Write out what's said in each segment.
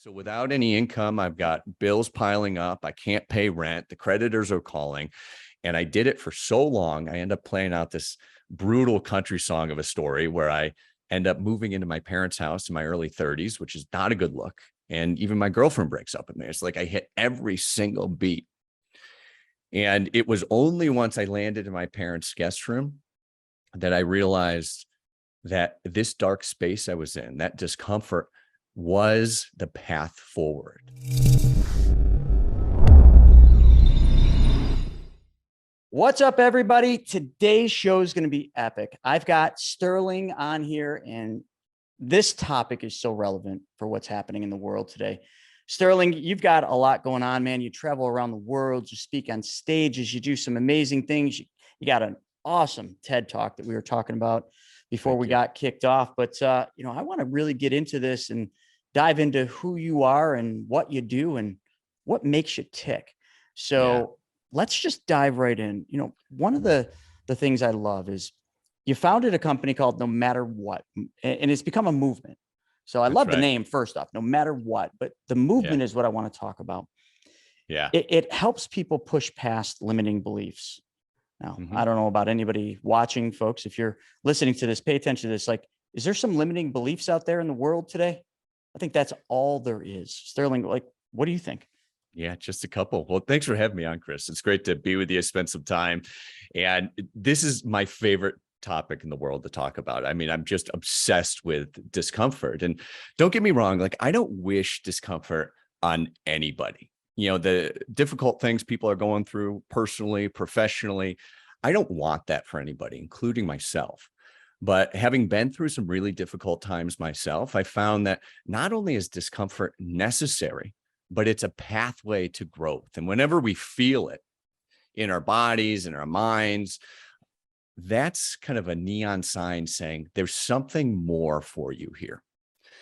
So without any income, I've got bills piling up. I can't pay rent. The creditors are calling. And I did it for so long. I end up playing out this brutal country song of a story where I end up moving into my parents' house in my early 30s, which is not a good look. And even my girlfriend breaks up with me. It's like I hit every single beat. And it was only once I landed in my parents' guest room that I realized that this dark space I was in, that discomfort, was the path forward. What's up, everybody? Today's show is going to be epic. I've got Sterling on here, and this topic is so relevant for what's happening in the world today. Sterling, you've got a lot going on, man. You travel around the world, you speak on stages, you do some amazing things. You got an awesome TED Talk that we were talking about before we got kicked off. But, I want to really get into this and dive into who you are and what you do and what makes you tick. So let's just dive right in. One of the things I love is you founded a company called No Matter What, and it's become a movement. So I love the name first off, No Matter What, but the movement is what I want to talk about. Yeah. It helps people push past limiting beliefs. Now, I don't know about anybody watching, folks. If you're listening to this, pay attention to this. Like, is there some limiting beliefs out there in the world today? I think that's all there is. Sterling, what do you think? Yeah, just a couple. Well, thanks for having me on, Chris. It's great to be with you, spend some time. And this is my favorite topic in the world to talk about. I mean, I'm just obsessed with discomfort. And don't get me wrong, I don't wish discomfort on anybody. The difficult things people are going through personally, professionally, I don't want that for anybody, including myself. But having been through some really difficult times myself, I found that not only is discomfort necessary, but it's a pathway to growth. And whenever we feel it in our bodies, in our minds, that's kind of a neon sign saying there's something more for you here.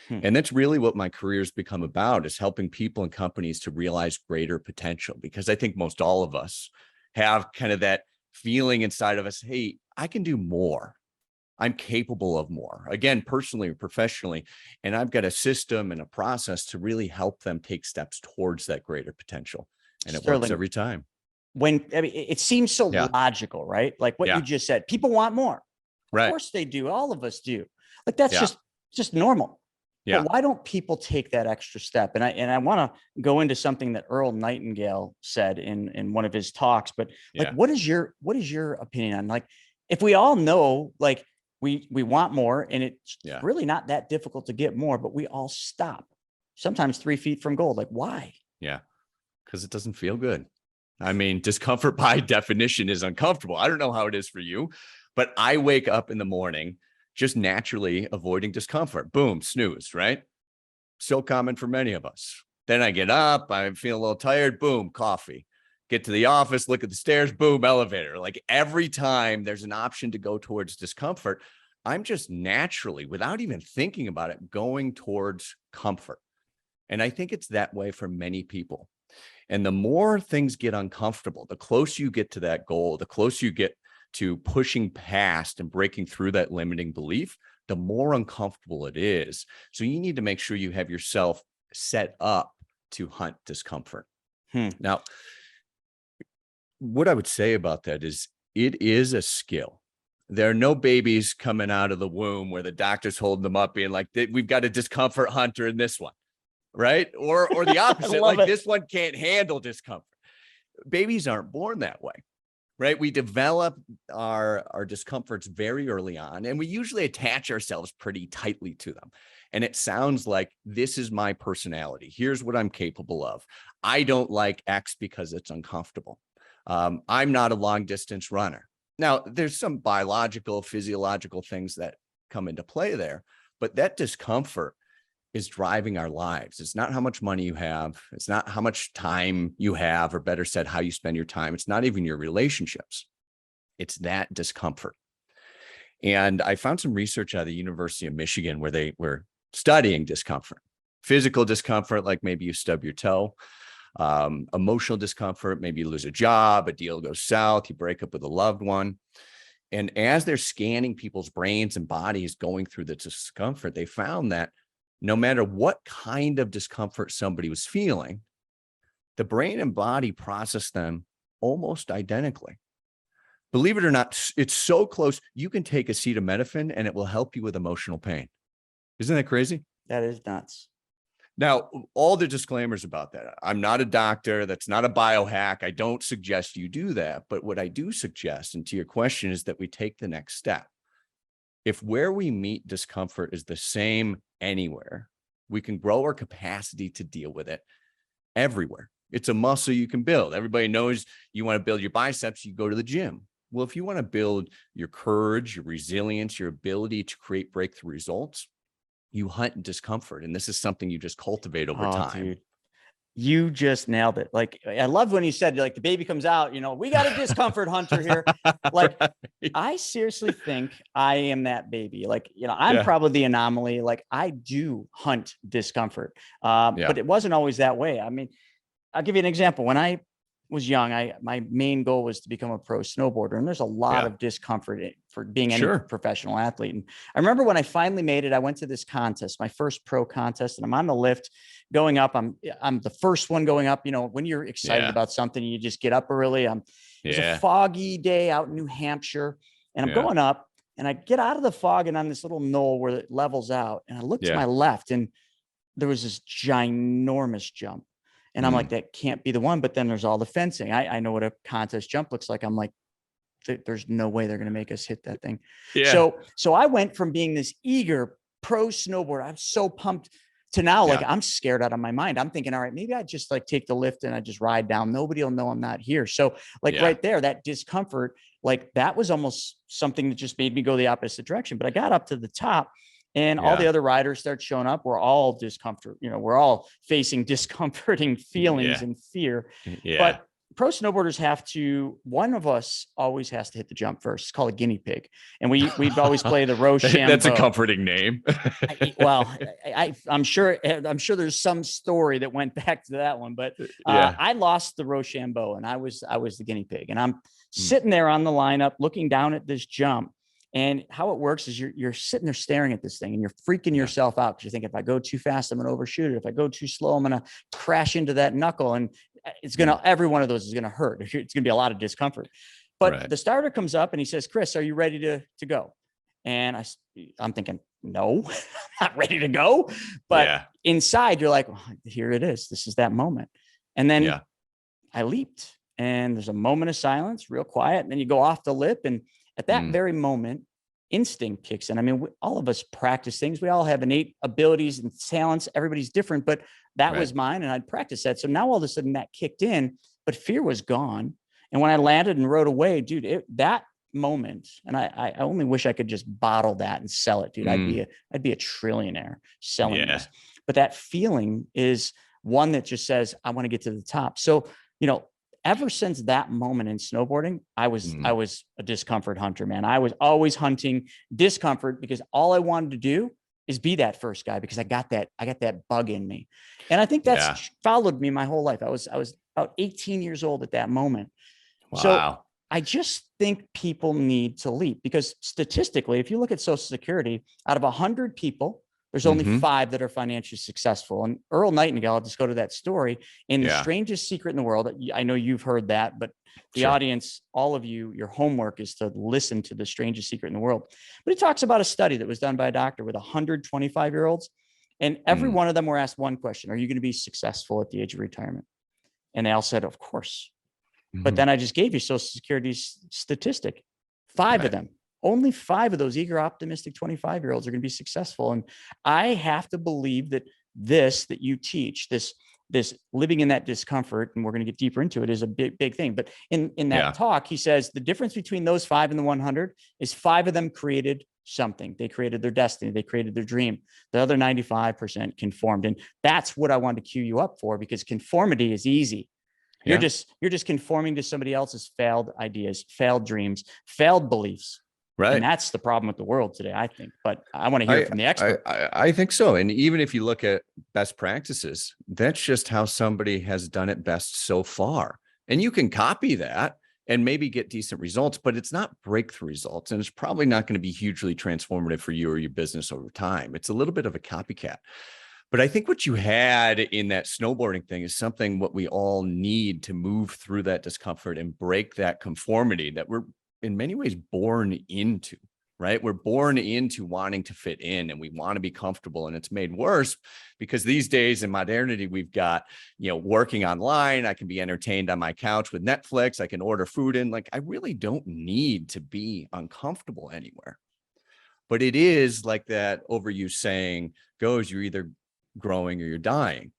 And that's really what my career has become about, is helping people and companies to realize greater potential. Because I think most all of us have kind of that feeling inside of us, hey, I can do more. I'm capable of more, again, personally or professionally. And I've got a system and a process to really help them take steps towards that greater potential. And it works every time. It seems so logical, right? Like what you just said, people want more. Of course they do. All of us do. That's just normal. Yeah. But why don't people take that extra step? And I want to go into something that Earl Nightingale said in one of his talks, but what is your opinion on, if we all know, we want more, and it's really not that difficult to get more, but we all stop sometimes 3 feet from goal. Why? Yeah. Because it doesn't feel good. I mean, discomfort by definition is uncomfortable. I don't know how it is for you, but I wake up in the morning just naturally avoiding discomfort. Boom, snooze, right? So common for many of us. Then I get up, I feel a little tired, boom, coffee. Get to the office, look at the stairs, boom, elevator. Every time there's an option to go towards discomfort, I'm just naturally, without even thinking about it, going towards comfort. And I think it's that way for many people. And the more things get uncomfortable, the closer you get to that goal, the closer you get to pushing past and breaking through that limiting belief, the more uncomfortable it is. So you need to make sure you have yourself set up to hunt discomfort. Now, what I would say about that is it is a skill. There are no babies coming out of the womb where the doctor's holding them up being like, we've got a discomfort hunter in this one, right? Or the opposite, this one can't handle discomfort. Babies aren't born that way. Right? We develop our discomforts very early on, and we usually attach ourselves pretty tightly to them. And it sounds like, this is my personality. Here's what I'm capable of. I don't like X because it's uncomfortable. I'm not a long distance runner. Now, there's some biological, physiological things that come into play there, but that discomfort is driving our lives. It's not how much money you have. It's not how much time you have, or better said, how you spend your time. It's not even your relationships. It's that discomfort. And I found some research out of the University of Michigan where they were studying discomfort, physical discomfort, like maybe you stub your toe, emotional discomfort, maybe you lose a job, a deal goes south, you break up with a loved one. And as they're scanning people's brains and bodies going through the discomfort, they found that no matter what kind of discomfort somebody was feeling, the brain and body process them almost identically. Believe it or not, it's so close. You can take acetaminophen and it will help you with emotional pain. Isn't that crazy? That is nuts. Now, all the disclaimers about that. I'm not a doctor. That's not a biohack. I don't suggest you do that. But what I do suggest, and to your question, is that we take the next step. If where we meet discomfort is the same anywhere, we can grow our capacity to deal with it everywhere. It's a muscle you can build. Everybody knows you want to build your biceps, you go to the gym. Well, if you want to build your courage, your resilience, your ability to create breakthrough results, you hunt discomfort. And this is something you just cultivate over time. Dude, you just nailed it. Like, I loved when you said, like, the baby comes out, we got a discomfort hunter here. Like, I seriously think I am that baby. Like, I'm probably the anomaly. Like, I do hunt discomfort. But it wasn't always that way. I mean, I'll give you an example. When I was young, my main goal was to become a pro snowboarder. And there's a lot of discomfort for being any professional athlete. And I remember when I finally made it, I went to this contest, my first pro contest, and I'm on the lift going up. I'm the first one going up. When you're excited about something, you just get up early. It's a foggy day out in New Hampshire, and I'm going up, and I get out of the fog and on this little knoll where it levels out. And I look to my left, and there was this ginormous jump. And I'm like, that can't be the one. But then there's all the fencing. I know what a contest jump looks like. I'm like, there's no way they're going to make us hit that thing. Yeah. So I went from being this eager pro snowboarder, I'm so pumped, to now, like, I'm scared out of my mind. I'm thinking, all right, maybe I just like take the lift and I just ride down. Nobody will know I'm not here. So like right there, that discomfort, like that was almost something that just made me go the opposite direction. But I got up to the top, and all the other riders start showing up. We're all discomfort. We're all facing discomforting feelings and fear. But pro snowboarders one of us always has to hit the jump first. It's called a guinea pig. And we'd always play the Rochambeau. That's a comforting name. I'm sure there's some story that went back to that one, but I lost the Rochambeau, and I was the guinea pig. And I'm sitting there on the lineup looking down at this jump. And how it works is you're sitting there staring at this thing, and you're freaking yourself out because you think, if I go too fast, I'm going to overshoot it. If I go too slow, I'm going to crash into that knuckle, and every one of those is going to hurt. It's going to be a lot of discomfort. But the starter comes up and he says, "Chris, are you ready to go?" And I'm thinking, no, I'm not ready to go. But inside you're like, oh, here it is. This is that moment. And then I leaped, and there's a moment of silence, real quiet. And then you go off the lip, and at that very moment, instinct kicks in. I mean, all of us practice things. We all have innate abilities and talents. Everybody's different, but that was mine, and I'd practice that. So now all of a sudden that kicked in, but fear was gone. And when I landed and rode away, dude, that moment, and I only wish I could just bottle that and sell it, dude. I'd be a trillionaire selling this. But that feeling is one that just says, I want to get to the top. So, ever since that moment in snowboarding, I was a discomfort hunter, man. I was always hunting discomfort because all I wanted to do is be that first guy, because I got that bug in me. And I think that's followed me my whole life. I was about 18 years old at that moment. Wow. So I just think people need to leap, because statistically, if you look at Social Security, out of 100 people, there's only 5 that are financially successful. And Earl Nightingale, I'll just go to that story, in The Strangest Secret in the World. I know you've heard that, but the audience, all of you, your homework is to listen to The Strangest Secret in the World. But he talks about a study that was done by a doctor with 100 25-year-olds. And every one of them were asked one question: are you going to be successful at the age of retirement? And they all said, of course. But then I just gave you Social Security's statistic. 5 of them. Only 5 of those eager, optimistic 25-year-olds are going to be successful. And I have to believe that that you teach, this living in that discomfort, and we're going to get deeper into it, is a big thing. But in that talk, he says the difference between those 5 and the 100 is 5 of them created something. They created their destiny. They created their dream. The other 95% conformed. And that's what I wanted to cue you up for, because conformity is easy. You're just conforming to somebody else's failed ideas, failed dreams, failed beliefs. Right. And that's the problem with the world today, I think. But I want to hear from the expert. I think so. And even if you look at best practices, that's just how somebody has done it best so far. And you can copy that. and maybe get decent results, but it's not breakthrough results. And it's probably not going to be hugely transformative for you or your business over time. It's a little bit of a copycat. But I think what you had in that snowboarding thing is something what we all need to move through that discomfort and break that conformity that we're in many ways born into, right? We're born into wanting to fit in, and we want to be comfortable. And it's made worse because these days in modernity, we've got, working online. I can be entertained on my couch with Netflix. I can order food in. Like, I really don't need to be uncomfortable anywhere. But it is like that overused saying goes, you're either growing or you're dying.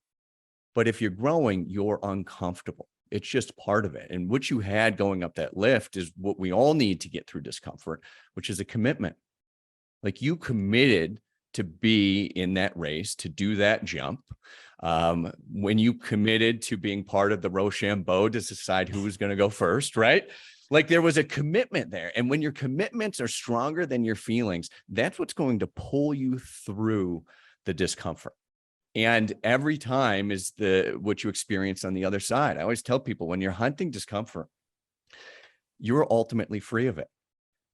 But if you're growing, you're uncomfortable. It's just part of it. And what you had going up that lift is what we all need to get through discomfort, which is a commitment. Like, you committed to be in that race, to do that jump. When you committed to being part of the Rochambeau to decide who was going to go first, right? Like, there was a commitment there. And when your commitments are stronger than your feelings, that's what's going to pull you through the discomfort. And every time is what you experience on the other side. I always tell people, when you're hunting discomfort, you're ultimately free of it.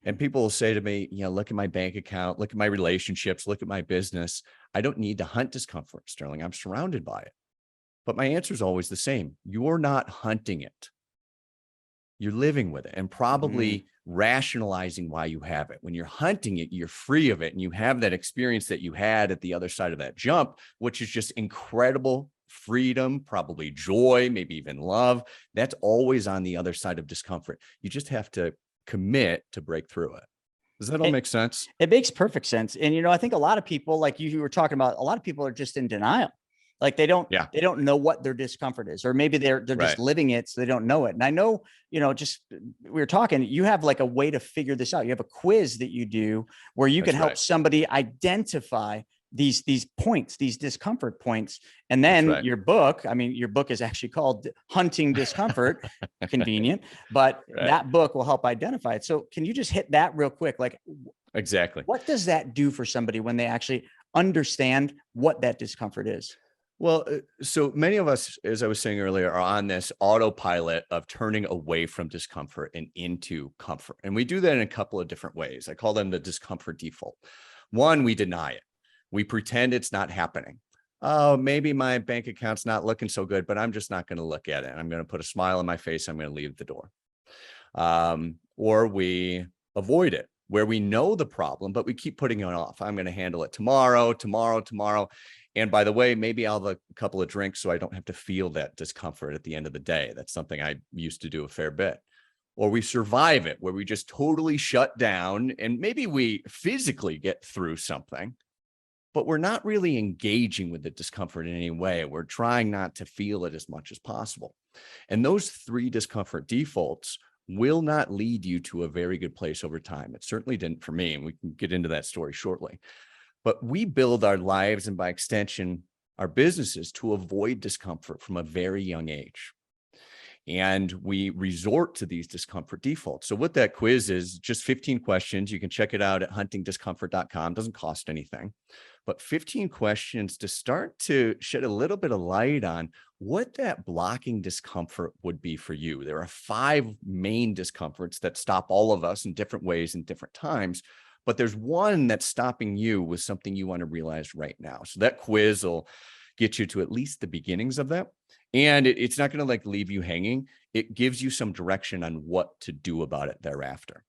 And people will say to me, look at my bank account, look at my relationships, look at my business. I don't need to hunt discomfort, Sterling. I'm surrounded by it. But my answer is always the same. You're not hunting it. You're living with it and probably rationalizing why you have it. When you're hunting it, you're free of it. And you have that experience that you had at the other side of that jump, which is just incredible freedom, probably joy, maybe even love. That's always on the other side of discomfort. You just have to commit to break through it. Does that all make sense? It makes perfect sense. And, I think a lot of people, like you were talking about, a lot of people are just in denial. Like, they don't know what their discomfort is, or maybe they're just living it, so they don't know it. And I know, just we were talking, you have like a way to figure this out. You have a quiz that you do where you can help somebody identify these points, these discomfort points. And then your book is actually called Hunting Discomfort. Convenient, but that book will help identify it. So can you just hit that real quick? Like, exactly. What does that do for somebody when they actually understand what that discomfort is? Well, so many of us, as I was saying earlier, are on this autopilot of turning away from discomfort and into comfort. And we do that in a couple of different ways. I call them the discomfort default. One, we deny it. We pretend it's not happening. Oh, maybe my bank account's not looking so good, but I'm just not going to look at it. I'm going to put a smile on my face. I'm going to leave the door. Or we avoid it, where we know the problem, but we keep putting it off. I'm going to handle it tomorrow. And by the way, maybe I'll have a couple of drinks so I don't have to feel that discomfort at the end of the day. That's something I used to do a fair bit. Or we survive it, where we just totally shut down, and maybe we physically get through something, but we're not really engaging with the discomfort in any way. We're trying not to feel it as much as possible. And those three discomfort defaults will not lead you to a very good place over time. It certainly didn't for me, and we can get into that story shortly. But we build our lives, and by extension, our businesses, to avoid discomfort from a very young age. And we resort to these discomfort defaults. So what that quiz is, just 15 questions. You can check it out at huntingdiscomfort.com. Doesn't cost anything, but 15 questions to start to shed a little bit of light on what that blocking discomfort would be for you. There are 5 main discomforts that stop all of us in different ways in different times. But there's one that's stopping you with something you want to realize right now. So that quiz will get you to at least the beginnings of that. And it's not going to leave you hanging. It gives you some direction on what to do about it thereafter.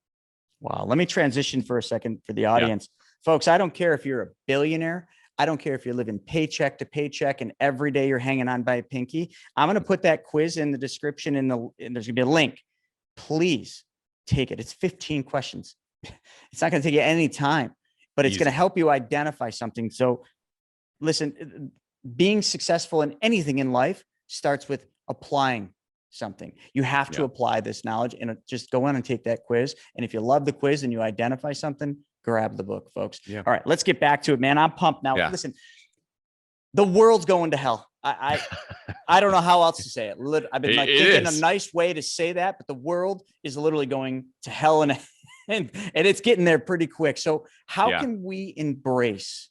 Wow. Let me transition for a second for the audience. Folks, I don't care if you're a billionaire. I don't care if you're living paycheck to paycheck and every day you're hanging on by a pinky. I'm going to put that quiz in the description and there's going to be a link. Please take it. It's 15 questions. It's not going to take you any time, but it's going to help you identify something. So listen, being successful in anything in life starts with applying something. You have to apply this knowledge, and just go in and take that quiz. And if you love the quiz and you identify something, grab the book, folks. All right, let's get back to it, man. I'm pumped now. Listen, the world's going to hell. I don't know how else to say it. I've been thinking a nice way to say that, but the world is literally going to hell and it's getting there pretty quick. So how can we embrace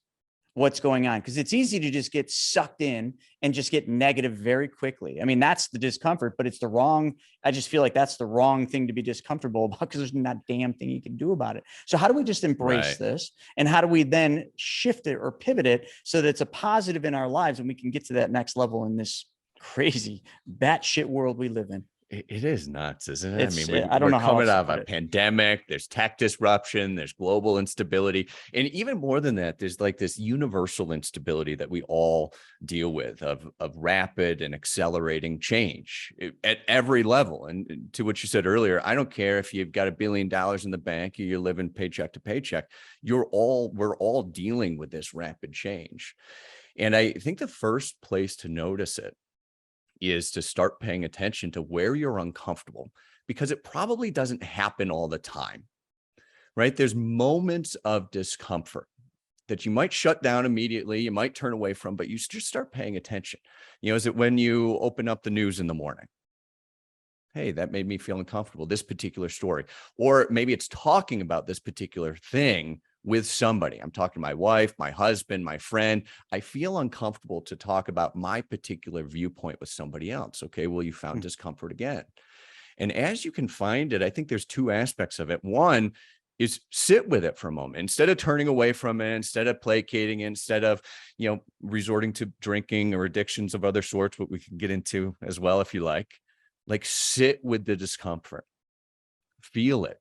what's going on, because it's easy to just get sucked in and just get negative very quickly. I mean, that's the discomfort, but it's the wrong. I just feel like that's the wrong thing to be discomfortable about, because there's not a damn thing you can do about it. So how do we just embrace this? And how do we then shift it or pivot it so that it's a positive in our lives and we can get to that next level in this crazy batshit world we live in? It is nuts, isn't it? It's, I mean, I don't know how coming else to out of put a it. pandemic, there's tech disruption, there's global instability. And even more than that, there's like this universal instability that we all deal with of rapid and accelerating change at every level. And to what you said earlier, I don't care if you've got $1 billion in the bank or you're living paycheck to paycheck, we're all dealing with this rapid change. And I think the first place to notice it is to start paying attention to where you're uncomfortable, because it probably doesn't happen all the time, right? There's moments of discomfort that you might shut down immediately, you might turn away from, but you just start paying attention. You know, is it when you open up the news in the morning? Hey, that made me feel uncomfortable, this particular story. Or maybe it's talking about this particular thing with somebody. I'm talking to my wife, my husband, my friend. I feel uncomfortable to talk about my particular viewpoint with somebody else. Okay, well, you found discomfort again. And as you can find it, I think there's two aspects of it. One is sit with it for a moment. Instead of turning away from it, instead of placating, instead of, resorting to drinking or addictions of other sorts, what we can get into as well, if you like sit with the discomfort, feel it.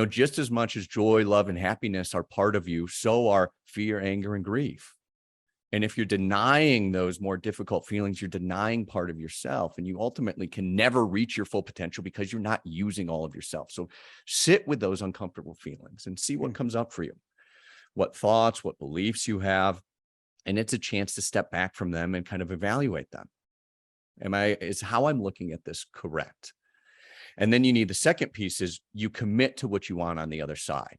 Just as much as joy, love, and happiness are part of you, so are fear, anger, and grief. And if you're denying those more difficult feelings, you're denying part of yourself, and you ultimately can never reach your full potential because you're not using all of yourself. So sit with those uncomfortable feelings and see what comes up for you, what thoughts, what beliefs you have. And it's a chance to step back from them and kind of evaluate them. Is how I'm looking at this correct? And then you need the second piece is you commit to what you want on the other side,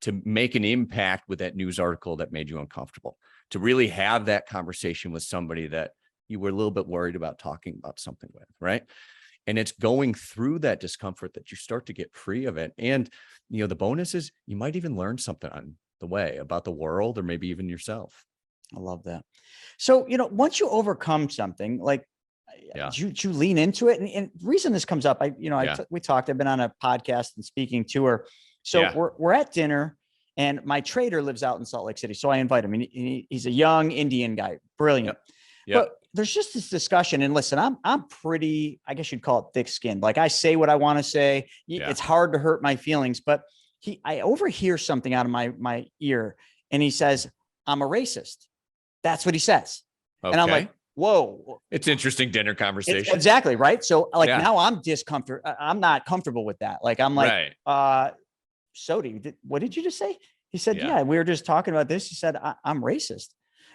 to make an impact with that news article that made you uncomfortable, to really have that conversation with somebody that you were a little bit worried about talking about something with, right? And it's going through that discomfort that you start to get free of it. And, the bonus is you might even learn something on the way about the world or maybe even yourself. I love that. So, once you overcome something, like, you lean into it. And the reason this comes up, we talked, I've been on a podcast and speaking to her. So we're at dinner and my trader lives out in Salt Lake City. So I invite him, and he's a young Indian guy, brilliant. Yep. But there's just this discussion, and listen, I'm pretty, I guess you'd call it thick skinned. Like I say what I want to say. It's hard to hurt my feelings, but I overhear something out of my ear, and he says, "I'm a racist." That's what he says. Okay. And I'm like, whoa, it's interesting dinner conversation. Exactly. Right. So now I'm discomfort. I'm not comfortable with that. Like, I'm like, Sodi, what did you just say? He said, yeah, we were just talking about this. He said, I'm racist.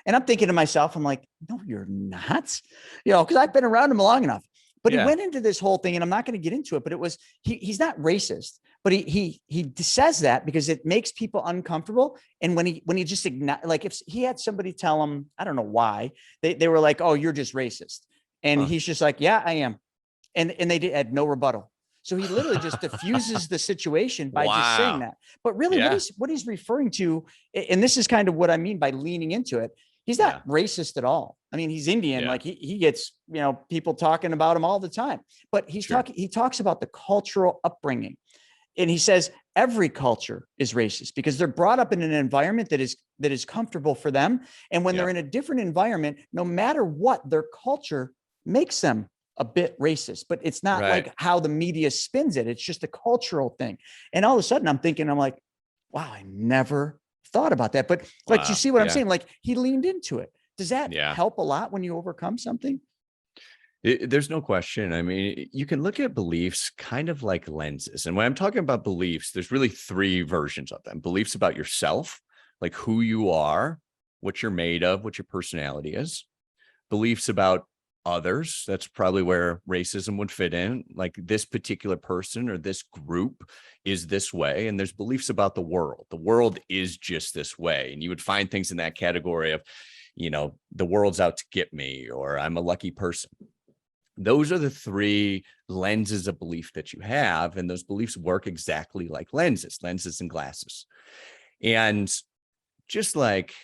And I'm thinking to myself, I'm like, no, you're not, cause I've been around him long enough, but he went into this whole thing, and I'm not going to get into it, but it was, he's not racist, but he says that because it makes people uncomfortable. And when he just like, if he had somebody tell him, I don't know why, they were like, oh, you're just racist. And he's just like, yeah, I am. And they had no rebuttal. So he literally just diffuses the situation by just saying that. But really what he's referring to, and this is kind of what I mean by leaning into it, he's not racist at all. I mean, he's Indian. Like he gets, people talking about him all the time, but he talks about the cultural upbringing. And he says every culture is racist because they're brought up in an environment that is comfortable for them. And when they're in a different environment, no matter what, their culture makes them a bit racist, but it's not like how the media spins it. It's just a cultural thing. And all of a sudden I'm like, wow, I never thought about that. But like, you see what I'm saying? Like, he leaned into it. Does that help a lot when you overcome something? There's no question. I mean, you can look at beliefs kind of like lenses. And when I'm talking about beliefs, there's really three versions of them. Beliefs about yourself, like who you are, what you're made of, what your personality is. Beliefs about others. That's probably where racism would fit in. Like, this particular person or this group is this way. And there's beliefs about the world. The world is just this way. And you would find things in that category of, the world's out to get me, or I'm a lucky person. Those are the three lenses of belief that you have. And those beliefs work exactly like lenses and glasses. And just like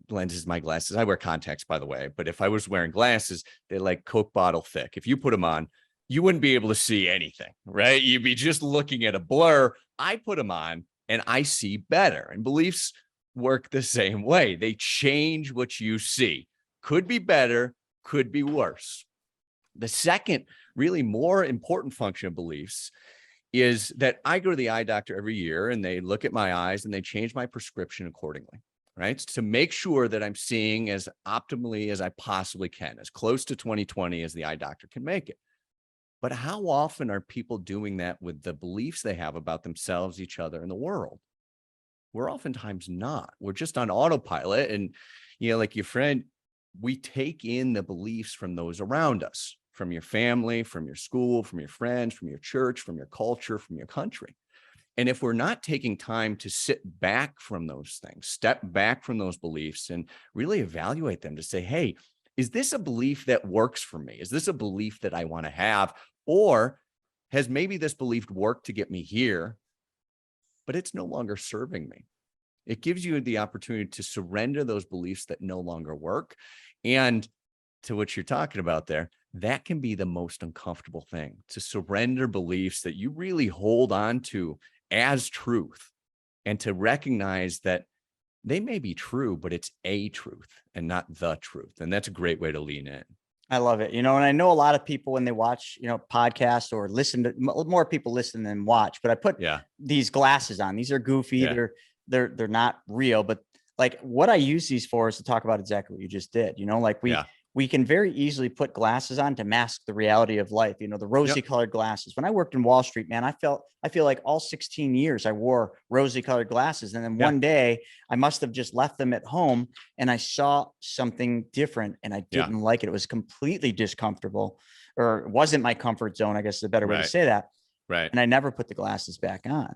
lenses, my glasses, I wear contacts, by the way, but if I was wearing glasses, they're like Coke bottle thick. If you put them on, you wouldn't be able to see anything, right? You'd be just looking at a blur. I put them on and I see better. And beliefs work the same way. They change what you see. Could be better, could be worse. The second, really more important function of beliefs is that I go to the eye doctor every year and they look at my eyes and they change my prescription accordingly, right? To make sure that I'm seeing as optimally as I possibly can, as close to 20/20 as the eye doctor can make it. But how often are people doing that with the beliefs they have about themselves, each other, and the world? We're oftentimes not. We're just on autopilot. And, like your friend, we take in the beliefs from those around us, from your family, from your school, from your friends, from your church, from your culture, from your country. And if we're not taking time to sit back from those things, step back from those beliefs and really evaluate them to say, hey, is this a belief that works for me? Is this a belief that I want to have? Or has maybe this belief worked to get me here, but it's no longer serving me? It gives you the opportunity to surrender those beliefs that no longer work. And to what you're talking about there, that can be the most uncomfortable thing, to surrender beliefs that you really hold on to as truth and to recognize that they may be true, but it's a truth and not the truth. And that's a great way to lean in. I love it. And I know a lot of people when they watch, podcasts or listen to more people listen than watch, but I put these glasses on. These are goofy. Yeah. They're not real, but like what I use these for is to talk about exactly what you just did. We can very easily put glasses on to mask the reality of life. The rosy colored glasses. When I worked in Wall Street, man, I feel like all 16 years I wore rosy colored glasses. And then one day I must have just left them at home and I saw something different and I didn't like it. It was completely discomfortable, or it wasn't my comfort zone, I guess is a better way to say that. Right. And I never put the glasses back on,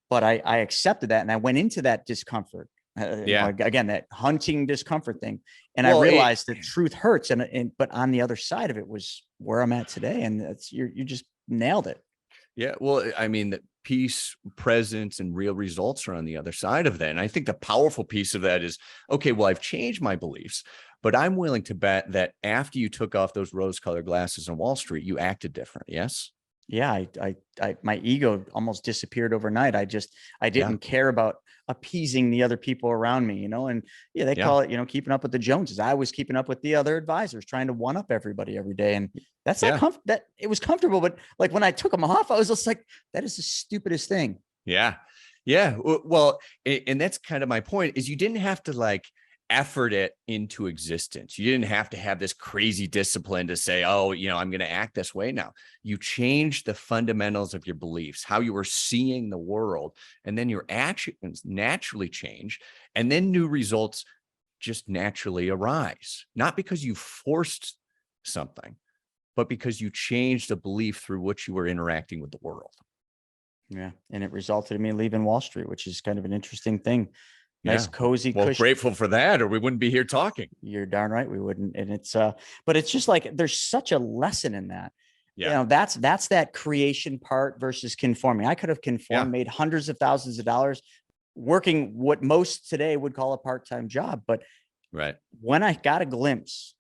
but I accepted that. And I went into that discomfort. Again, that hunting discomfort thing. And I realized that truth hurts. But on the other side of it was where I'm at today. And you just nailed it. Yeah. Well, I mean, the peace, presence, and real results are on the other side of that. And I think the powerful piece of that is, okay, well, I've changed my beliefs, but I'm willing to bet that after you took off those rose-colored glasses on Wall Street, you acted different. Yes. Yeah. My ego almost disappeared overnight. I didn't care about appeasing the other people around me, and they call it, keeping up with the Joneses. I was keeping up with the other advisors, trying to one up everybody every day. And that's not that it was comfortable. But like when I took them off, I was just like, that is the stupidest thing. Yeah. Yeah. Well, and that's kind of my point is you didn't have to effort it into existence. You didn't have to have this crazy discipline to say, oh, I'm going to act this way now. You changed the fundamentals of your beliefs, how you were seeing the world, and then your actions naturally change. And then new results just naturally arise, not because you forced something, but because you changed a belief through which you were interacting with the world. Yeah. And it resulted in me leaving Wall Street, which is kind of an interesting thing. Nice, cozy, well, grateful for that, or we wouldn't be here talking. You're darn right we wouldn't. And it's but it's just like there's such a lesson in that. Yeah. That's that creation part versus conforming. I could have conformed, made hundreds of thousands of dollars working what most today would call a part-time job. But when I got a glimpse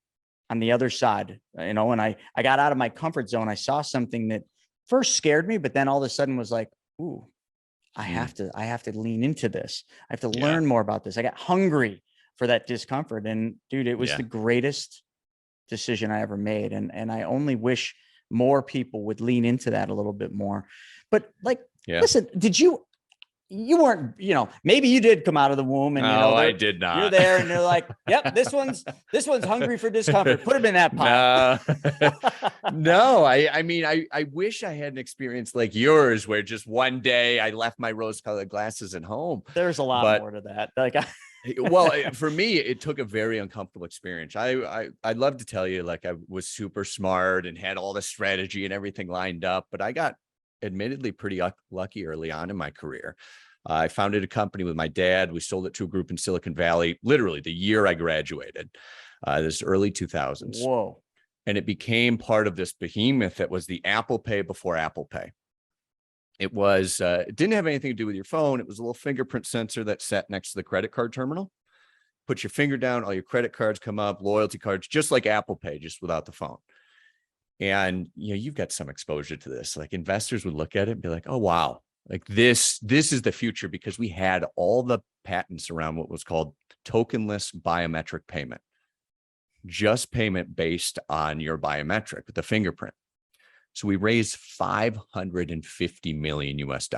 on the other side, when I got out of my comfort zone, I saw something that first scared me, but then all of a sudden was like, ooh, I have to lean into this. I have to learn more about this. I got hungry for that discomfort. And dude, it was the greatest decision I ever made. And I only wish more people would lean into that a little bit more. But listen, you weren't, maybe you did come out of the womb and I did not. You're there and they're like, yep, this one's hungry for discomfort. Put him in that pot. No, I mean, I wish I had an experience like yours where just one day I left my rose-colored glasses at home. There's a lot more to that. Well, for me, it took a very uncomfortable experience. I'd love to tell you I was super smart and had all the strategy and everything lined up, but I got admittedly pretty lucky early on in my career. I founded a company with my dad. We sold it to a group in Silicon Valley, literally the year I graduated, this early 2000s. Whoa. And it became part of this behemoth that was the Apple Pay before Apple Pay. It didn't have anything to do with your phone. It was a little fingerprint sensor that sat next to the credit card terminal. put your finger down, all your credit cards come up, loyalty cards, just like Apple Pay, just without the phone. And you've got some exposure to this. Like investors would look at it and be like, oh, wow, like this is the future, because we had all the patents around what was called tokenless biometric payment, just payment based on your biometric with the fingerprint. So we raised $550 million US,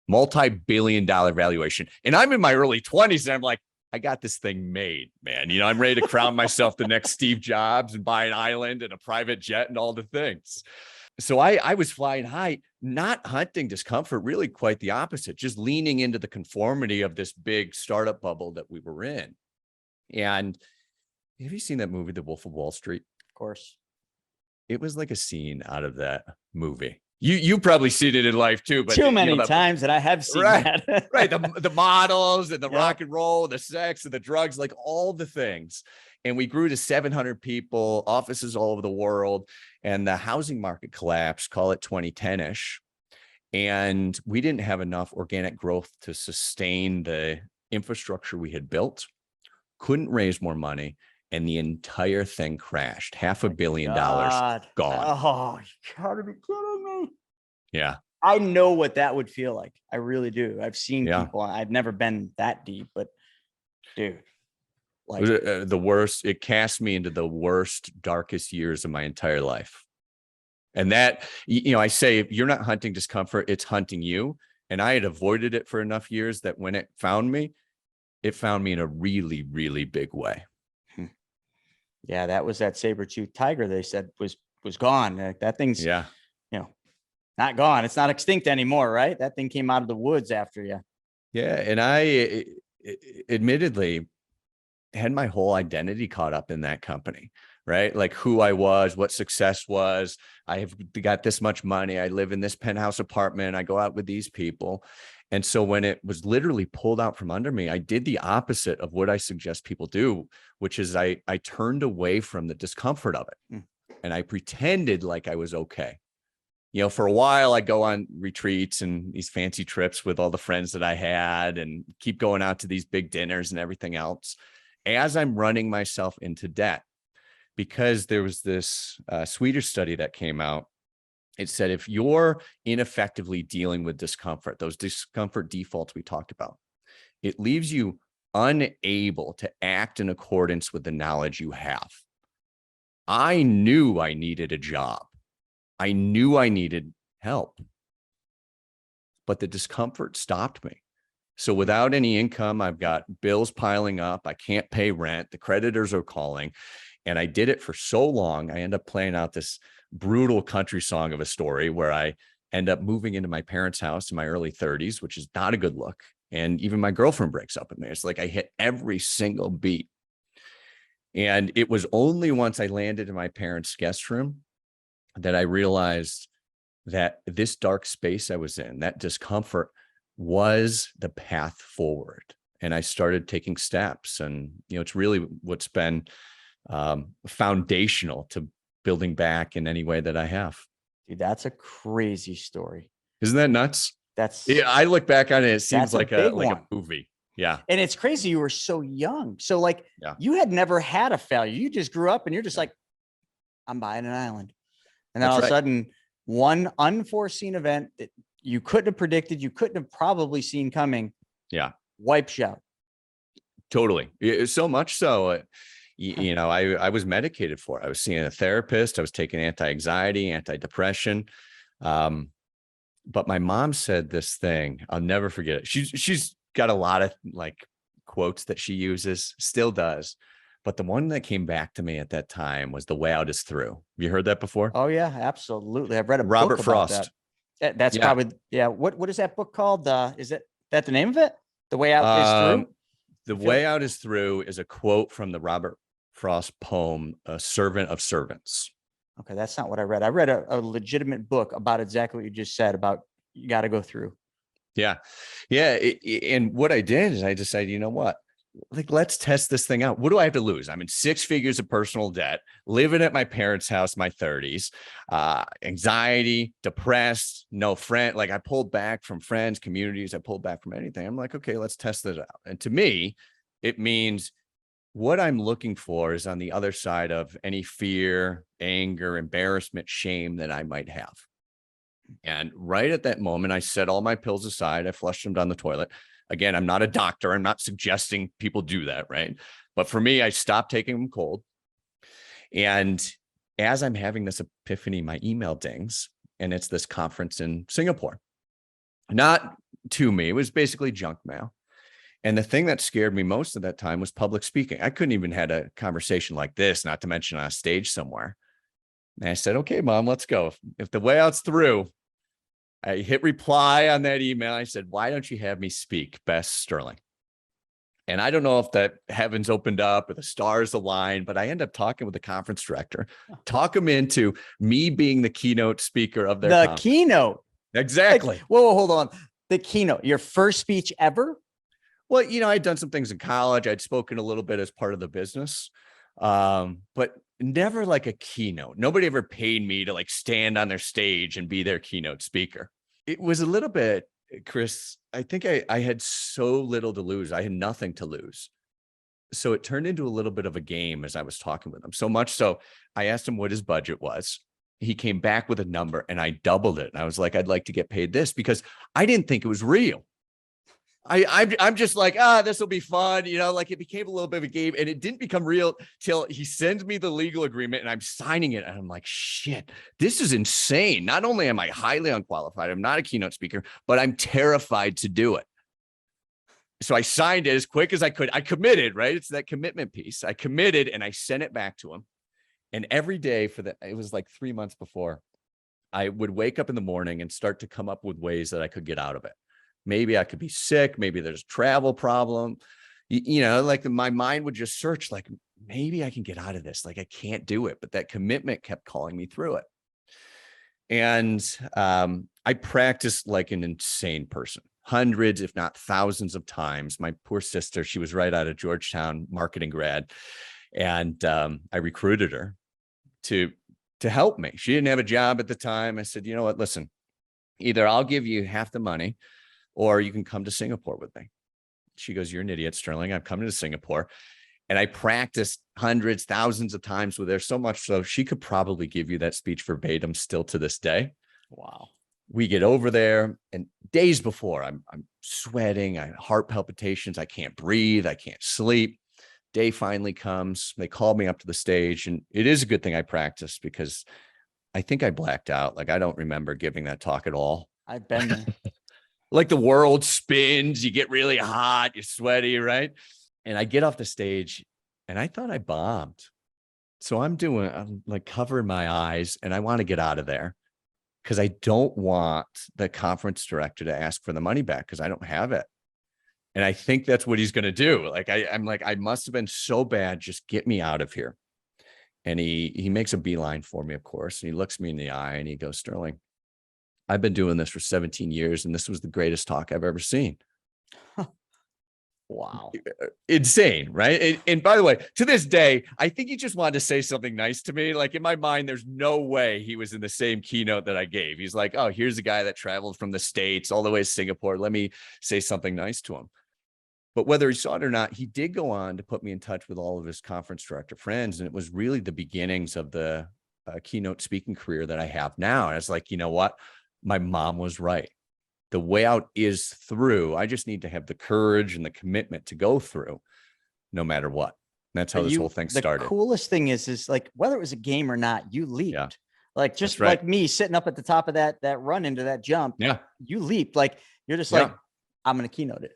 multi-billion-dollar valuation. And I'm in my early 20s and I'm like, I got this thing made, man. I'm ready to crown myself the next Steve Jobs and buy an island and a private jet and all the things. So I was flying high, not hunting discomfort, really quite the opposite, just leaning into the conformity of this big startup bubble that we were in. And have you seen that movie, The Wolf of Wall Street? Of course. It was like a scene out of that movie. You probably seen it in life too, but too many times that I have seen that. Right. The models and the rock and roll, the sex and the drugs, like all the things. And we grew to 700 people, offices all over the world, and the housing market collapsed, call it 2010-ish. And we didn't have enough organic growth to sustain the infrastructure we had built, couldn't raise more money. And the entire thing crashed. $500 million gone. Oh, you gotta be kidding me. Yeah. I know what that would feel like. I really do. I've seen Yeah. people. I've never been that deep, but dude, like it was, the worst. It cast me into the worst, darkest years of my entire life. And that, I say, if you're not hunting discomfort, it's hunting you. And I had avoided it for enough years that when it found me in a really, really big way. Yeah, that was that saber-toothed tiger they said was gone. That thing's not gone. It's not extinct anymore, right? That thing came out of the woods after you. Yeah, and I admittedly had my whole identity caught up in that company, right? Like who I was, what success was. I have got this much money. I live in this penthouse apartment. I go out with these people. And so when it was literally pulled out from under me, I did the opposite of what I suggest people do, which is I turned away from the discomfort of it. And I pretended like I was okay. For a while, I go on retreats and these fancy trips with all the friends that I had and keep going out to these big dinners and everything else as I'm running myself into debt. Because there was this Swedish study that came out. It said, if you're ineffectively dealing with discomfort, those discomfort defaults we talked about, it leaves you unable to act in accordance with the knowledge you have. I knew I needed a job. I knew I needed help, but the discomfort stopped me. So without any income, I've got bills piling up. I can't pay rent. The creditors are calling. And I did it for so long. I end up playing out this brutal country song of a story where I end up moving into my parents' house in my early 30s, which is not a good look. And even my girlfriend breaks up with me. It's like I hit every single beat. And it was only once I landed in my parents' guest room that I realized that this dark space I was in, that discomfort, was the path forward. And I started taking steps. And, it's really what's been foundational to building back in any way that I have. Dude, that's a crazy story. Isn't that nuts? Yeah, I look back on it. It seems like a movie. Yeah. And it's crazy. You were so young. So you had never had a failure. You just grew up and you're just like, I'm buying an island. And then all of a sudden, one unforeseen event that you couldn't have predicted, you couldn't have probably seen coming. Yeah. Wipes you out. Totally. So much so. I was medicated for it. I was seeing a therapist. I was taking anti-anxiety, antidepressant. But my mom said this thing. I'll never forget it. She's got a lot of quotes that she uses, still does. But the one that came back to me at that time was "The way out is through." Have you heard that before? Oh yeah, absolutely. I've read a Robert book Frost. About that. That's probably What is that book called? Is that the name of it? The way out is through. The way out is through is a quote from the Robert Frost poem, "A Servant of Servants." Okay, that's not what I read. I read a legitimate book about exactly what you just said about you got to go through. Yeah. And what I did is I decided, you know what? Let's test this thing out. What do I have to lose? I'm in 6 figures of personal debt, living at my parents' house, my 30s, anxiety, depressed, no friend. I pulled back from friends, communities. I pulled back from anything. I'm like, okay, let's test this out. And to me, It means what I'm looking for is on the other side of any fear, anger, embarrassment, shame that I might have. And right at that moment, I set all my pills aside. I flushed them down the toilet. Again, I'm not a doctor. I'm not suggesting people do that, right? But for me, I stopped taking them cold. And as I'm having this epiphany, my email dings, and it's this conference in Singapore. Not to me, it was basically junk mail. And the thing that scared me most at that time was public speaking. I couldn't even had a conversation like this, not to mention on a stage somewhere. And I said, okay, Mom, let's go. If the way out's through, I hit reply on that email. I said, why don't you have me speak, Bess Sterling? And I don't know if that heavens opened up or the stars aligned, but I end up talking with the conference director, talk him into me being the keynote speaker of their conference. Keynote. Exactly. Like, whoa, hold on. The keynote, your first speech ever? Well, I'd done some things in college. I'd spoken a little bit as part of the business, but never like a keynote. Nobody ever paid me to like stand on their stage and be their keynote speaker. It was a little bit, Chris, I think I had so little to lose. I had nothing to lose. So it turned into a little bit of a game as I was talking with him. So much so I asked him what his budget was. He came back with a number and I doubled it. And I was like, I'd like to get paid this because I didn't think it was real. I'm just like, this will be fun. Like it became a little bit of a game and it didn't become real till he sends me the legal agreement and I'm signing it. And I'm like, shit, this is insane. Not only am I highly unqualified, I'm not a keynote speaker, but I'm terrified to do it. So I signed it as quick as I could. I committed, right? It's that commitment piece. I committed and I sent it back to him. And every day it was like 3 months before, I would wake up in the morning and start to come up with ways that I could get out of it. Maybe I could be sick. Maybe there's a travel problem. Like my mind would just search like, maybe I can get out of this. Like I can't do it. But that commitment kept calling me through it. And I practiced like an insane person, hundreds, if not thousands of times. My poor sister, she was right out of Georgetown marketing grad. And I recruited her to help me. She didn't have a job at the time. I said, you know what, listen, either I'll give you half the money or you can come to Singapore with me. She goes, you're an idiot, Sterling. I'm coming to Singapore. And I practiced hundreds, thousands of times with her, so much so she could probably give you that speech verbatim still to this day. Wow. We get over there and days before I'm sweating, I have heart palpitations. I can't breathe. I can't sleep. Day finally comes. They call me up to the stage and it is a good thing I practiced because I think I blacked out. Like I don't remember giving that talk at all. I've been there. Like the world spins, you get really hot, you're sweaty, right? And I get off the stage and I thought I bombed. So I'm like covering my eyes and I want to get out of there because I don't want the conference director to ask for the money back because I don't have it. And I think that's what he's going to do. Like, I'm like, I must have been so bad. Just get me out of here. And he makes a beeline for me, of course. And he looks me in the eye and he goes, Sterling, I've been doing this for 17 years. And this was the greatest talk I've ever seen. Wow. Insane, right? And by the way, to this day, I think he just wanted to say something nice to me. Like in my mind, there's no way he was in the same keynote that I gave. He's like, oh, here's a guy that traveled from the States all the way to Singapore. Let me say something nice to him. But whether he saw it or not, he did go on to put me in touch with all of his conference director friends. And it was really the beginnings of the keynote speaking career that I have now. And I was like, you know what? My mom was right. The way out is through. I just need to have the courage and the commitment to go through no matter what. And that's how this whole thing started. The coolest thing is like, whether it was a game or not, you leaped. Yeah. Like just right. like me sitting up at the top of that run into that jump. Yeah. You leaped. Like you're just like, I'm going to keynote it.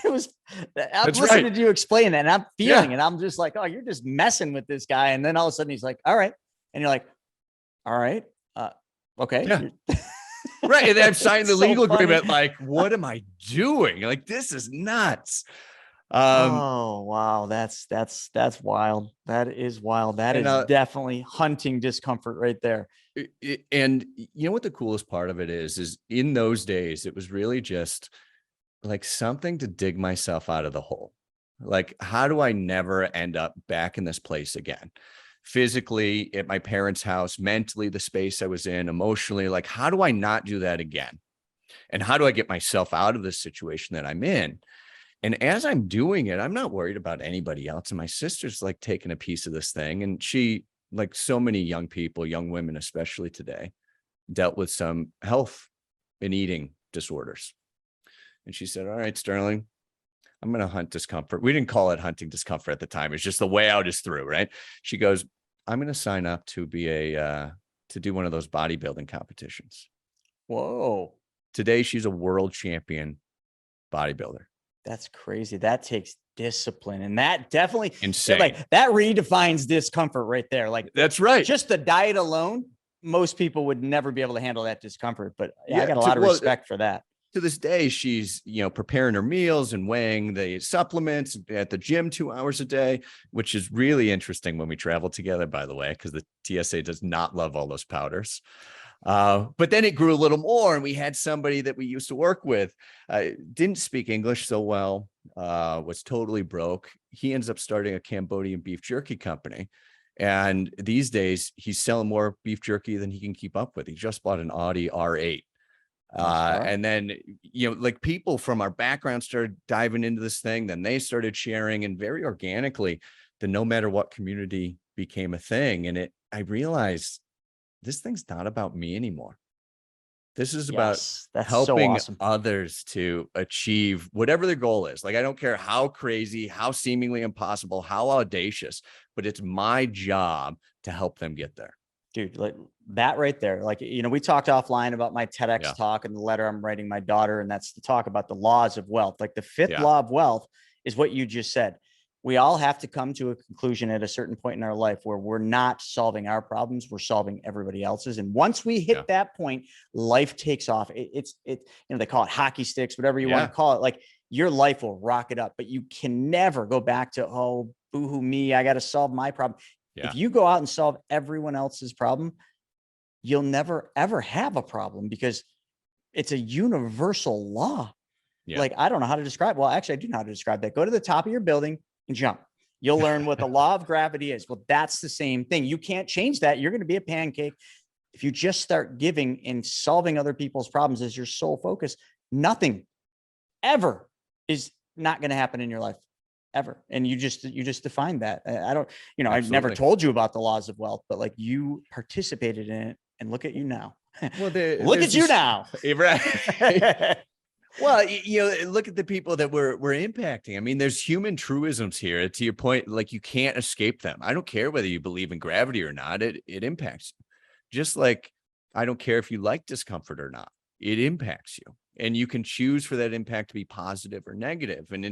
It was, I'm listening to you explain that and I'm feeling it. I'm just like, oh, you're just messing with this guy. And then all of a sudden he's like, all right. And you're like, all right. Okay. Yeah. Right. And then I'm signing the legal agreement. Like, what am I doing? Like, this is nuts. Oh, wow. That's wild. That is wild. That is definitely hunting discomfort right there. And you know what the coolest part of it is in those days, it was really just like something to dig myself out of the hole. Like, how do I never end up back in this place again? Physically, at my parents' house, mentally, the space I was in, emotionally, like, how do I not do that again? And how do I get myself out of this situation that I'm in? And as I'm doing it, I'm not worried about anybody else. And my sister's like taking a piece of this thing. And she, like so many young people, young women, especially today, dealt with some health and eating disorders. And she said, all right, Sterling, I'm going to hunt discomfort. We didn't call it hunting discomfort at the time. It's just the way out is through, right? She goes, I'm going to sign up to be to do one of those bodybuilding competitions. Whoa. Today, she's a world champion bodybuilder. That's crazy. That takes discipline. And that definitely, Insane. like, that redefines discomfort right there. Like, that's right. Just the diet alone, most people would never be able to handle that discomfort. But yeah, I got a lot of respect for that. To this day, she's, preparing her meals and weighing the supplements at the gym 2 hours a day, which is really interesting when we travel together, by the way, because the TSA does not love all those powders. But then it grew a little more, and we had somebody that we used to work with, didn't speak English so well, was totally broke. He ends up starting a Cambodian beef jerky company. And these days he's selling more beef jerky than he can keep up with. He just bought an Audi R8. And then, like people from our background started diving into this thing. Then they started sharing, and very organically, the no matter what community became a thing. And I realized this thing's not about me anymore. This is about helping others to achieve whatever their goal is. Like, I don't care how crazy, how seemingly impossible, how audacious, but it's my job to help them get there. Dude, like that right there. Like, we talked offline about my TEDx talk and the letter I'm writing my daughter, and that's to talk about the laws of wealth. Like the fifth law of wealth is what you just said. We all have to come to a conclusion at a certain point in our life where we're not solving our problems, we're solving everybody else's. And once we hit that point, life takes off. They call it hockey sticks, whatever you want to call it. Like, your life will rocket up, but you can never go back to, oh, boo-hoo me, I got to solve my problem. If you go out and solve everyone else's problem, you'll never, ever have a problem, because it's a universal law. Like, I don't know how to describe. Well, actually, I do know how to describe that. Go to the top of your building and jump. You'll learn what the law of gravity is. Well, that's the same thing. You can't change that. You're going to be a pancake. If you just start giving and solving other people's problems as your sole focus, nothing ever is not going to happen in your life. Ever. And you just defined that. I don't, I've never told you about the laws of wealth, but like, you participated in it, and look at you now. Well, look at you now. Right. Well, look at the people that we're impacting. I mean, there's human truisms here. To your point, like, you can't escape them. I don't care whether you believe in gravity or not. It impacts you. Just like I don't care if you like discomfort or not. It impacts you, and you can choose for that impact to be positive or negative. And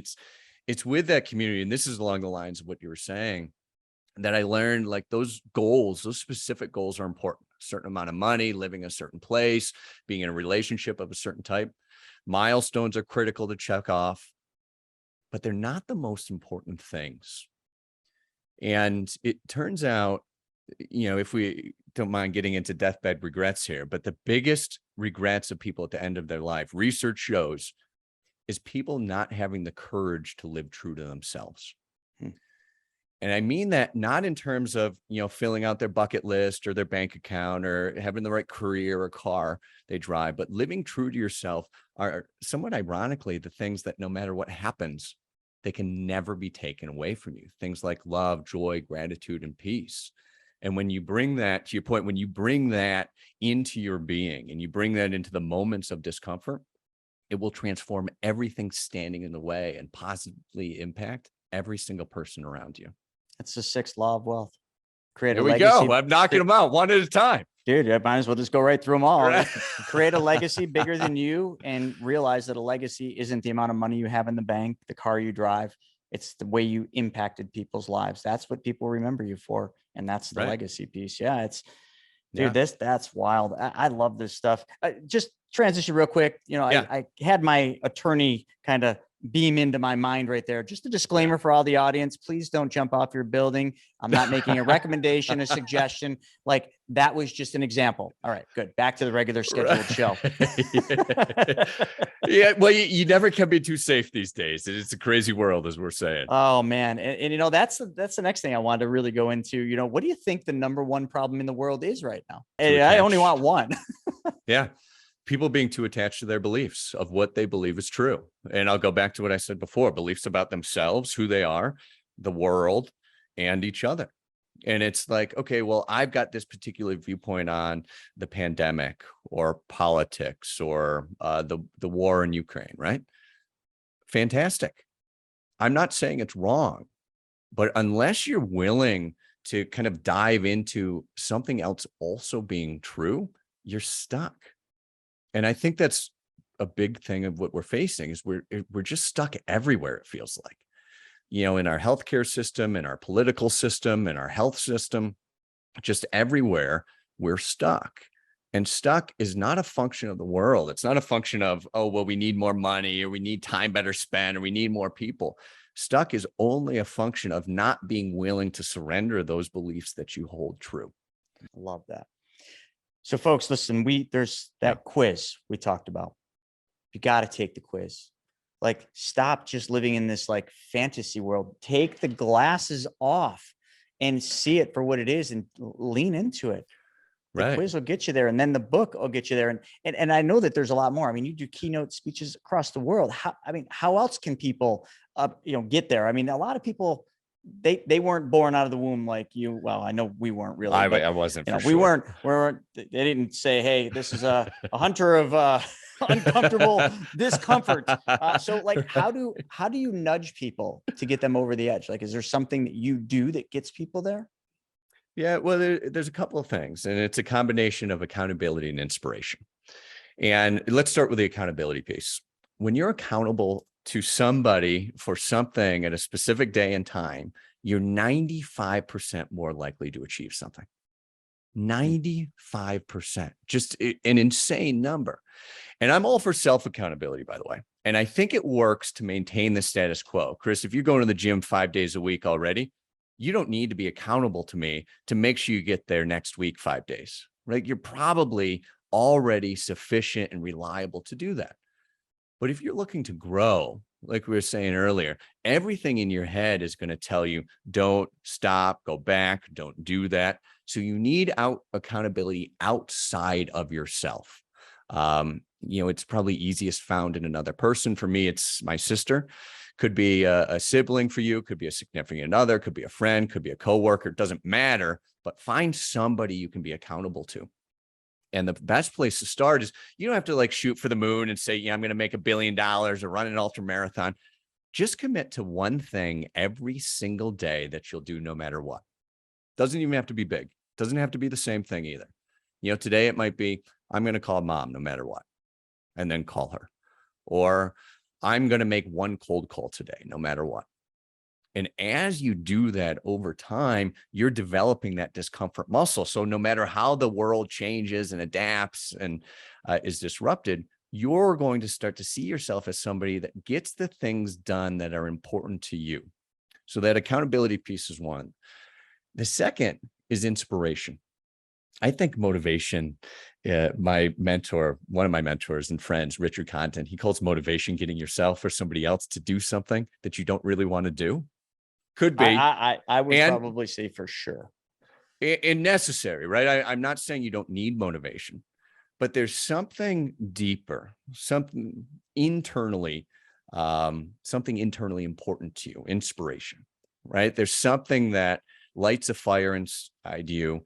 it's with that community. And this is along the lines of what you were saying, that I learned, like, those goals, those specific goals are important. A certain amount of money, living a certain place, being in a relationship of a certain type. Milestones are critical to check off, but they're not the most important things. And it turns out, if we don't mind getting into deathbed regrets here, but the biggest regrets of people at the end of their life, research shows, is people not having the courage to live true to themselves. And I mean that not in terms of, filling out their bucket list or their bank account or having the right career or car they drive, but living true to yourself are somewhat ironically the things that no matter what happens, they can never be taken away from you. Things like love, joy, gratitude, and peace. And when you bring that, to your point, when you bring that into your being and you bring that into the moments of discomfort, it will transform everything standing in the way and positively impact every single person around you. That's the sixth law of wealth. There we go. I'm knocking them out one at a time. Dude, I might as well just go right through them all. Right. Create a legacy bigger than you, and realize that a legacy isn't the amount of money you have in the bank, the car you drive. It's the way you impacted people's lives. That's what people remember you for. And that's the legacy piece. Yeah. That's wild. I love this stuff. Just transition real quick. I had my attorney kind of beam into my mind right there. Just a disclaimer for all the audience. Please don't jump off your building. I'm not making a recommendation, a suggestion. Like, that was just an example. All right, good. Back to the regular scheduled show. Yeah. Well, you never can be too safe these days. It's a crazy world, as we're saying. Oh man. And that's the next thing I wanted to really go into. What do you think the number one problem in the world is right now? I only want one. Yeah. people being too attached to their beliefs of what they believe is true. And I'll go back to what I said before, beliefs about themselves, who they are, the world, and each other. And it's like, okay, well, I've got this particular viewpoint on the pandemic or politics or the war in Ukraine, right? Fantastic. I'm not saying it's wrong, but unless you're willing to kind of dive into something else also being true, you're stuck. And I think that's a big thing of what we're facing is we're just stuck everywhere, it feels like. In our healthcare system, in our political system, in our health system, just everywhere, we're stuck. And stuck is not a function of the world. It's not a function of, oh, well, we need more money or we need time better spent or we need more people. Stuck is only a function of not being willing to surrender those beliefs that you hold true. I love that. So folks, listen, there's that quiz we talked about. You got to take the quiz. Like, stop just living in this like fantasy world. Take the glasses off and see it for what it is and lean into it. The quiz will get you there, and then the book will get you there. And I know that there's a lot more. I mean, you do keynote speeches across the world. How else can people, get there? I mean, a lot of people, they weren't born out of the womb like you. Well, I know we weren't really. I wasn't. We weren't. They didn't say, "Hey, this is a hunter of uncomfortable discomfort." So, like, how do you nudge people to get them over the edge? Like, is there something that you do that gets people there? Yeah, well, there's a couple of things, and it's a combination of accountability and inspiration. And let's start with the accountability piece. When you're accountable to somebody for something at a specific day and time, you're 95% more likely to achieve something. 95%, just an insane number. And I'm all for self-accountability, by the way. And I think it works to maintain the status quo. Chris, if you're going to the gym 5 days a week already, you don't need to be accountable to me to make sure you get there next week, 5 days, right? You're probably already sufficient and reliable to do that. But if you're looking to grow, like we were saying earlier, everything in your head is going to tell you, don't stop, go back, don't do that. So you need accountability outside of yourself. It's probably easiest found in another person. For me, it's my sister. Could be a sibling for you, could be a significant other, could be a friend, could be a coworker. It doesn't matter, but find somebody you can be accountable to. And the best place to start is you don't have to like shoot for the moon and say, yeah, I'm going to make $1 billion or run an ultra marathon. Just commit to one thing every single day that you'll do no matter what. Doesn't even have to be big. Doesn't have to be the same thing either. Today it might be, I'm going to call mom no matter what, and then call her. Or I'm going to make one cold call today, no matter what. And as you do that over time, you're developing that discomfort muscle. So no matter how the world changes and adapts and is disrupted, you're going to start to see yourself as somebody that gets the things done that are important to you. So that accountability piece is one. The second is inspiration. I think motivation, my mentor, one of my mentors and friends, Richard Content, he calls motivation getting yourself or somebody else to do something that you don't really want to do. Could be. I would probably say for sure. And necessary, right? I'm not saying you don't need motivation, but there's something deeper, something internally important to you, inspiration, right? There's something that lights a fire inside you,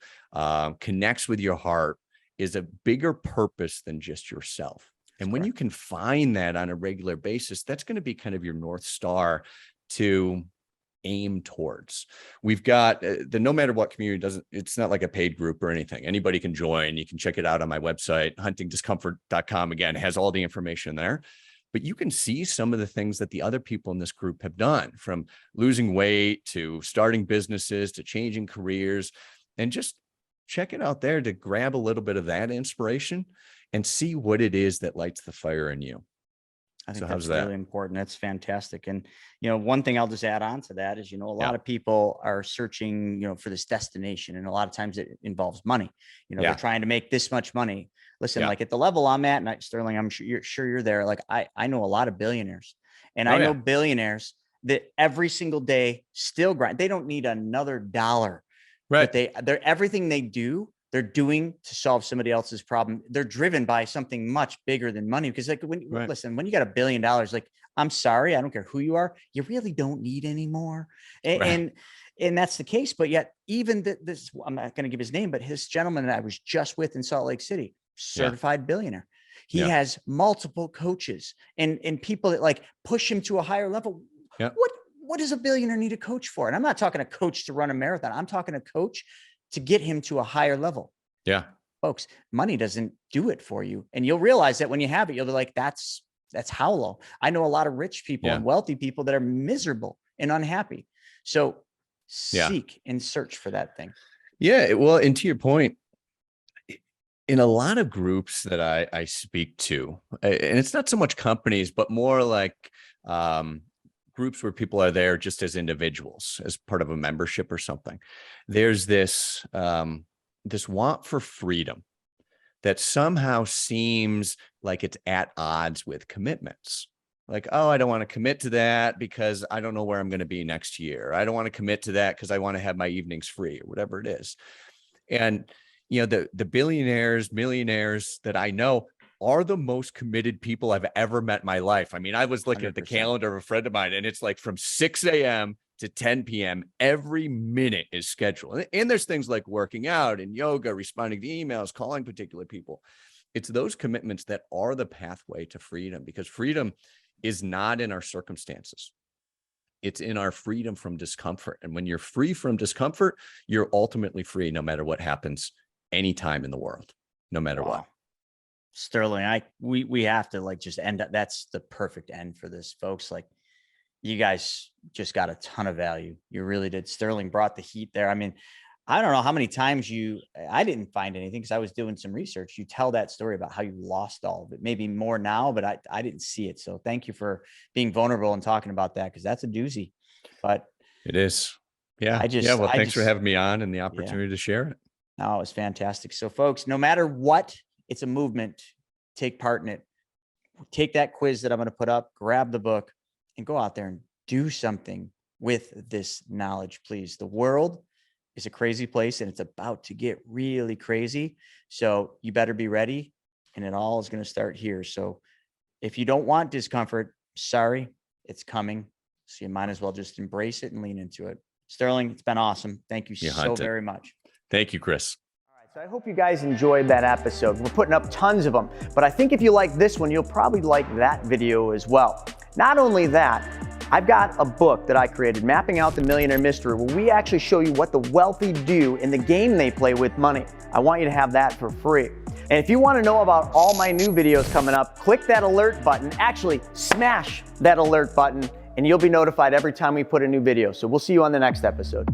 connects with your heart, is a bigger purpose than just yourself. And when you can find that on a regular basis, that's going to be kind of your North Star to aim towards. We've got the No Matter What community. It's not like a paid group or anything. Anybody can join. You can check it out on my website, huntingdiscomfort.com. Again, it has all the information there. But you can see some of the things that the other people in this group have done, from losing weight to starting businesses to changing careers, and just check it out there to grab a little bit of that inspiration and see what it is that lights the fire in you. I think that's really important. That's fantastic. And, one thing I'll just add on to that is, a lot of people are searching, for this destination. And a lot of times it involves money. They're trying to make this much money. Listen, like at the level I'm at, and Sterling, I'm sure you're there. Like I know a lot of billionaires, and I know billionaires that every single day still grind. They don't need another dollar, right? But they're everything they do they're doing to solve somebody else's problem. They're driven by something much bigger than money. Because like listen, when you got $1 billion, like, I'm sorry, I don't care who you are, you really don't need any more. And that's the case. But yet even this, I'm not going to give his name, but his gentleman that I was just with in Salt Lake City, certified billionaire. He has multiple coaches and people that like push him to a higher level. What does a billionaire need a coach for? And I'm not talking a coach to run a marathon. I'm talking a coach to get him to a higher level. Yeah. Folks, money doesn't do it for you. And you'll realize that when you have it, you'll be like, that's how low. I know a lot of rich people and wealthy people that are miserable and unhappy. So seek and search for that thing. Yeah. Well, and to your point, in a lot of groups that I speak to, and it's not so much companies, but more like groups where people are there just as individuals, as part of a membership or something. There's this this want for freedom that somehow seems like it's at odds with commitments. Like, oh, I don't want to commit to that because I don't know where I'm going to be next year. I don't want to commit to that because I want to have my evenings free or whatever it is. And, you know, the billionaires, millionaires that I know are the most committed people I've ever met in my life. I mean, I was looking 100%. At the calendar of a friend of mine, and it's like from 6 a.m. to 10 p.m. every minute is scheduled. And there's things like working out and yoga, responding to emails, calling particular people. It's those commitments that are the pathway to freedom, because freedom is not in our circumstances. It's in our freedom from discomfort. And when you're free from discomfort, you're ultimately free no matter what happens anytime in the world, no matter what. Sterling, we have to like just end up. That's the perfect end for this, folks. Like, you guys just got a ton of value. You really did. Sterling brought the heat there. I mean, I don't know how many times I didn't find anything because I was doing some research. You tell that story about how you lost all of it, maybe more now, but I didn't see it. So thank you for being vulnerable and talking about that, because that's a doozy. But it is. Yeah. Well, thanks for having me on and the opportunity to share it. No, it was fantastic. So folks, no matter what, it's a movement. Take part in it. Take that quiz that I'm going to put up, grab the book, and go out there and do something with this knowledge, please. The world is a crazy place, and it's about to get really crazy. So you better be ready, and it all is going to start here. So if you don't want discomfort, sorry, it's coming. So you might as well just embrace it and lean into it. Sterling, it's been awesome. Thank you so very much. Thank you, Chris. So I hope you guys enjoyed that episode. We're putting up tons of them, but I think if you like this one, you'll probably like that video as well. Not only that, I've got a book that I created, Mapping Out the Millionaire Mystery, where we actually show you what the wealthy do in the game they play with money. I want you to have that for free. And if you want to know about all my new videos coming up, click that alert button, actually smash that alert button, and you'll be notified every time we put a new video. So we'll see you on the next episode.